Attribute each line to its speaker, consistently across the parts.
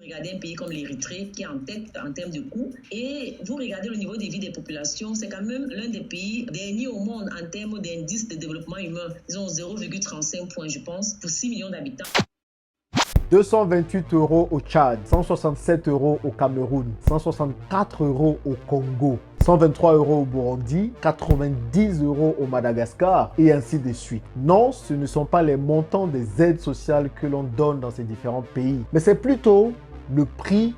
Speaker 1: Regardez un pays comme l'Érythrée qui est en tête en termes de coûts et vous regardez le niveau de vie des populations, c'est quand même l'un des pays derniers au monde en termes d'indice de développement humain. Ils ont 0,35 points, je pense, pour 6 millions d'habitants.
Speaker 2: 228 € au Tchad, 167 € au Cameroun, 164 € au Congo, 123 € au Burundi, 90 € au Madagascar et ainsi de suite. Non, ce ne sont pas les montants des aides sociales que l'on donne dans ces différents pays, mais c'est plutôt le prix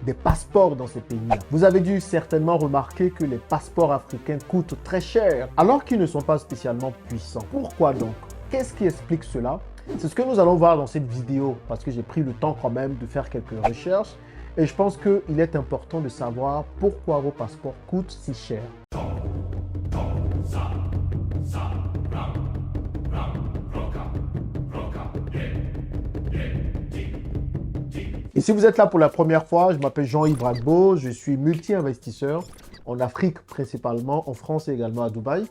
Speaker 2: des passeports dans ces pays-là. Vous avez dû certainement remarquer que les passeports africains coûtent très cher alors qu'ils ne sont pas spécialement puissants. Pourquoi donc? Qu'est-ce qui explique cela? C'est ce que nous allons voir dans cette vidéo parce que j'ai pris le temps quand même de faire quelques recherches et je pense qu'il est important de savoir pourquoi vos passeports coûtent si cher. Et si vous êtes là pour la première fois, je m'appelle Jean-Yves Radbeau, je suis multi-investisseur en Afrique principalement, en France et également à Dubaï.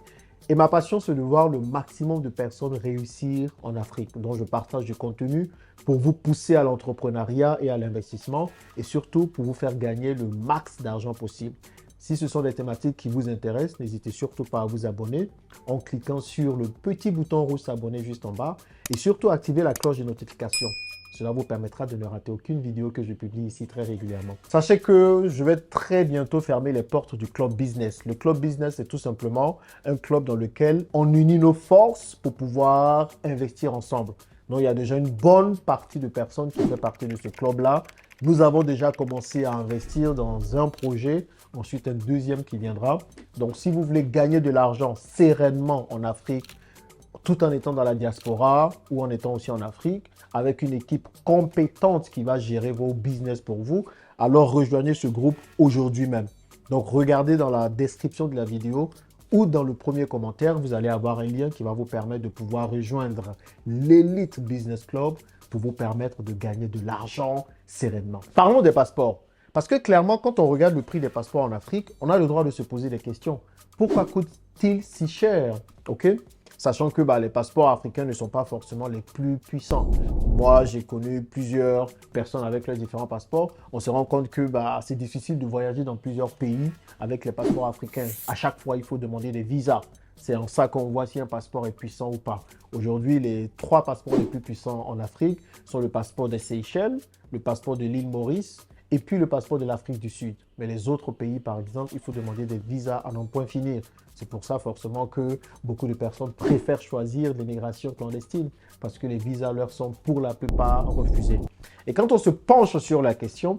Speaker 2: Et ma passion, c'est de voir le maximum de personnes réussir en Afrique. Donc, je partage du contenu pour vous pousser à l'entrepreneuriat et à l'investissement et surtout pour vous faire gagner le max d'argent possible. Si ce sont des thématiques qui vous intéressent, n'hésitez surtout pas à vous abonner en cliquant sur le petit bouton rouge s'abonner juste en bas et surtout activer la cloche de notification. Cela vous permettra de ne rater aucune vidéo que je publie ici très régulièrement. Sachez que je vais très bientôt fermer les portes du Club Business. Le Club Business, c'est tout simplement un club dans lequel on unit nos forces pour pouvoir investir ensemble. Donc, il y a déjà une bonne partie de personnes qui font partie de ce club-là. Nous avons déjà commencé à investir dans un projet, ensuite un deuxième qui viendra. Donc, si vous voulez gagner de l'argent sereinement en Afrique, tout en étant dans la diaspora ou en étant aussi en Afrique, avec une équipe compétente qui va gérer vos business pour vous, alors rejoignez ce groupe aujourd'hui même. Donc, regardez dans la description de la vidéo ou dans le premier commentaire, vous allez avoir un lien qui va vous permettre de pouvoir rejoindre l'Elite Business Club pour vous permettre de gagner de l'argent sereinement. Parlons des passeports. Parce que clairement, quand on regarde le prix des passeports en Afrique, on a le droit de se poser des questions. Pourquoi coûte-t-il si cher? Ok? Sachant que les passeports africains ne sont pas forcément les plus puissants. Moi, j'ai connu plusieurs personnes avec leurs différents passeports. On se rend compte que c'est difficile de voyager dans plusieurs pays avec les passeports africains. À chaque fois, il faut demander des visas. C'est en ça qu'on voit si un passeport est puissant ou pas. Aujourd'hui, les 3 passeports les plus puissants en Afrique sont le passeport des Seychelles, le passeport de l'île Maurice et puis le passeport de l'Afrique du Sud. Mais les autres pays, par exemple, il faut demander des visas à n'en point finir. C'est pour ça forcément que beaucoup de personnes préfèrent choisir l'immigration clandestine parce que les visas leur sont pour la plupart refusés. Et quand on se penche sur la question,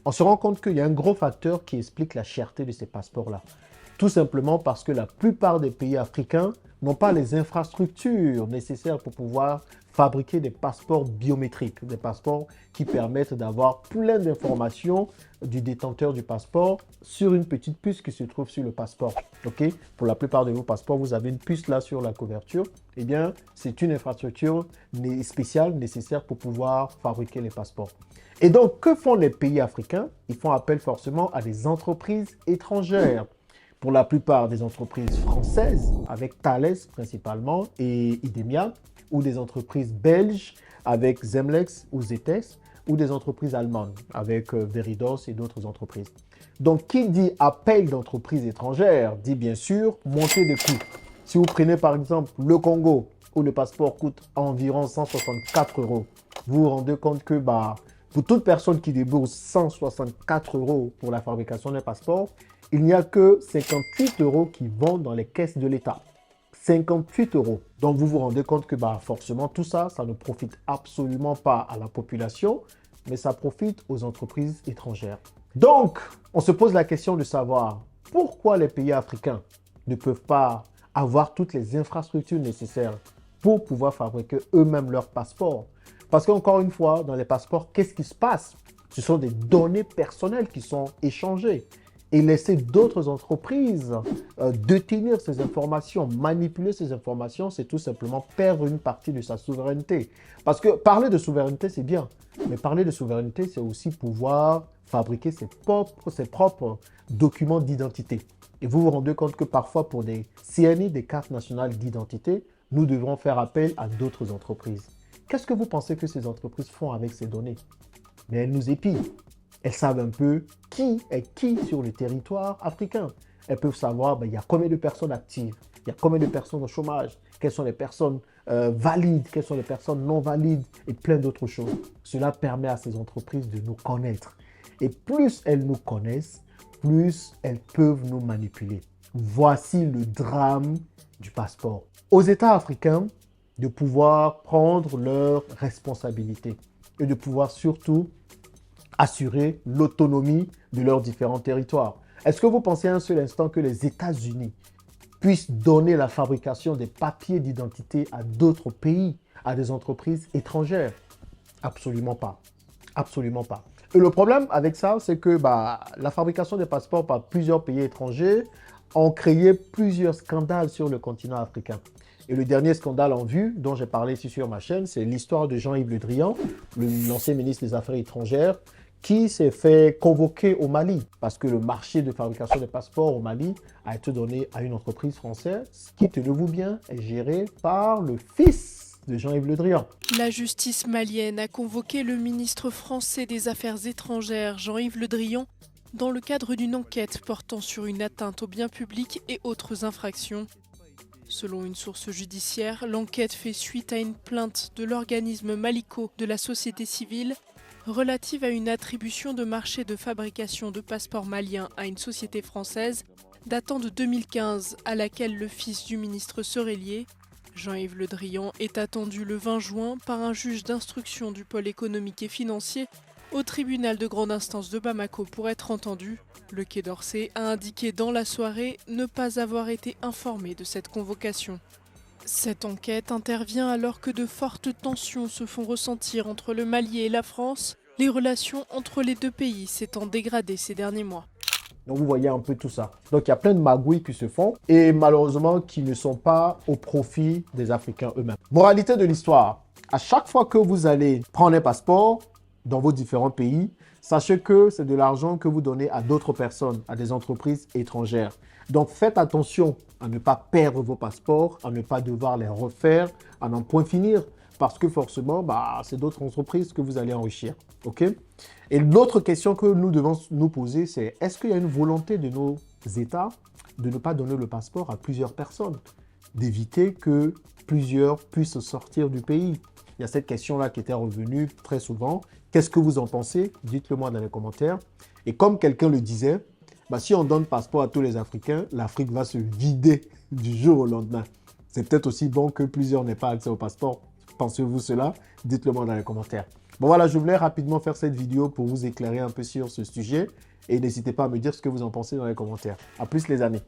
Speaker 2: on se rend compte qu'il y a un gros facteur qui explique la cherté de ces passeports-là. Tout simplement parce que la plupart des pays africains n'ont pas les infrastructures nécessaires pour pouvoir fabriquer des passeports biométriques, des passeports qui permettent d'avoir plein d'informations du détenteur du passeport sur une petite puce qui se trouve sur le passeport. Okay? Pour la plupart de vos passeports, vous avez une puce là sur la couverture. Eh bien, c'est une infrastructure spéciale nécessaire pour pouvoir fabriquer les passeports. Et donc, que font les pays africains? Ils font appel forcément à des entreprises étrangères. Pour la plupart des entreprises françaises, avec Thales principalement et Idemia, ou des entreprises belges avec Zemlex ou Zetex, ou des entreprises allemandes avec Veridos et d'autres entreprises. Donc, qui dit appel d'entreprises étrangères dit bien sûr montée des coûts. Si vous prenez par exemple le Congo, où le passeport coûte environ 164 €, vous vous rendez compte que pour toute personne qui débourse 164 € pour la fabrication d'un passeport, il n'y a que 58 € qui vont dans les caisses de l'État. 58 €. Donc, vous vous rendez compte que forcément, tout ça, ça ne profite absolument pas à la population, mais ça profite aux entreprises étrangères. Donc, on se pose la question de savoir pourquoi les pays africains ne peuvent pas avoir toutes les infrastructures nécessaires pour pouvoir fabriquer eux-mêmes leurs passeports. Parce qu'encore une fois, dans les passeports, qu'est-ce qui se passe? Ce sont des données personnelles qui sont échangées. Et laisser d'autres entreprises détenir ces informations, manipuler ces informations, c'est tout simplement perdre une partie de sa souveraineté. Parce que parler de souveraineté, c'est bien. Mais parler de souveraineté, c'est aussi pouvoir fabriquer ses propres documents d'identité. Et vous vous rendez compte que parfois, pour des CNI, des cartes nationales d'identité, nous devrons faire appel à d'autres entreprises. Qu'est-ce que vous pensez que ces entreprises font avec ces données? mais elles nous épient. Elles savent un peu qui est qui sur le territoire africain. Elles peuvent savoir il y a combien de personnes actives, il y a combien de personnes au chômage, quelles sont les personnes valides, quelles sont les personnes non valides et plein d'autres choses. Cela permet à ces entreprises de nous connaître. Et plus elles nous connaissent, plus elles peuvent nous manipuler. Voici le drame du passeport. Aux États africains, de pouvoir prendre leurs responsabilités et de pouvoir surtout assurer l'autonomie de leurs différents territoires. Est-ce que vous pensez un seul instant que les États-Unis puissent donner la fabrication des papiers d'identité à d'autres pays, à des entreprises étrangères? Absolument pas. Absolument pas. Et le problème avec ça, c'est que la fabrication des passeports par plusieurs pays étrangers ont créé plusieurs scandales sur le continent africain. Et le dernier scandale en vue, dont j'ai parlé ici sur ma chaîne, c'est l'histoire de Jean-Yves Le Drian, l'ancien ministre des Affaires étrangères, qui s'est fait convoquer au Mali parce que le marché de fabrication des passeports au Mali a été donné à une entreprise française qui, tenez-vous bien, est gérée par le fils de Jean-Yves Le Drian.
Speaker 3: La justice malienne a convoqué le ministre français des Affaires étrangères, Jean-Yves Le Drian, dans le cadre d'une enquête portant sur une atteinte aux biens publics et autres infractions. Selon une source judiciaire, l'enquête fait suite à une plainte de l'organisme Malico de la société civile relative à une attribution de marché de fabrication de passeports maliens à une société française datant de 2015 à laquelle le fils du ministre serait lié. Jean-Yves Le Drian est attendu le 20 juin par un juge d'instruction du pôle économique et financier au tribunal de grande instance de Bamako pour être entendu. Le Quai d'Orsay a indiqué dans la soirée ne pas avoir été informé de cette convocation. Cette enquête intervient alors que de fortes tensions se font ressentir entre le Mali et la France, les relations entre les deux pays s'étant dégradées ces derniers mois.
Speaker 2: Donc vous voyez un peu tout ça. Donc il y a plein de magouilles qui se font et malheureusement qui ne sont pas au profit des Africains eux-mêmes. Moralité de l'histoire, à chaque fois que vous allez prendre un passeport dans vos différents pays, sachez que c'est de l'argent que vous donnez à d'autres personnes, à des entreprises étrangères. Donc faites attention à ne pas perdre vos passeports, à ne pas devoir les refaire, à n'en point finir, parce que forcément, c'est d'autres entreprises que vous allez enrichir. Ok? Et l'autre question que nous devons nous poser, c'est est-ce qu'il y a une volonté de nos États de ne pas donner le passeport à plusieurs personnes, d'éviter que plusieurs puissent sortir du pays? Il y a cette question-là qui était revenue très souvent. Qu'est-ce que vous en pensez? Dites-le moi dans les commentaires. Et comme quelqu'un le disait, si on donne passeport à tous les Africains, l'Afrique va se vider du jour au lendemain. C'est peut-être aussi bon que plusieurs n'aient pas accès au passeport. Pensez-vous cela? Dites-le moi dans les commentaires. Bon voilà, je voulais rapidement faire cette vidéo pour vous éclairer un peu sur ce sujet. Et n'hésitez pas à me dire ce que vous en pensez dans les commentaires. À plus les amis.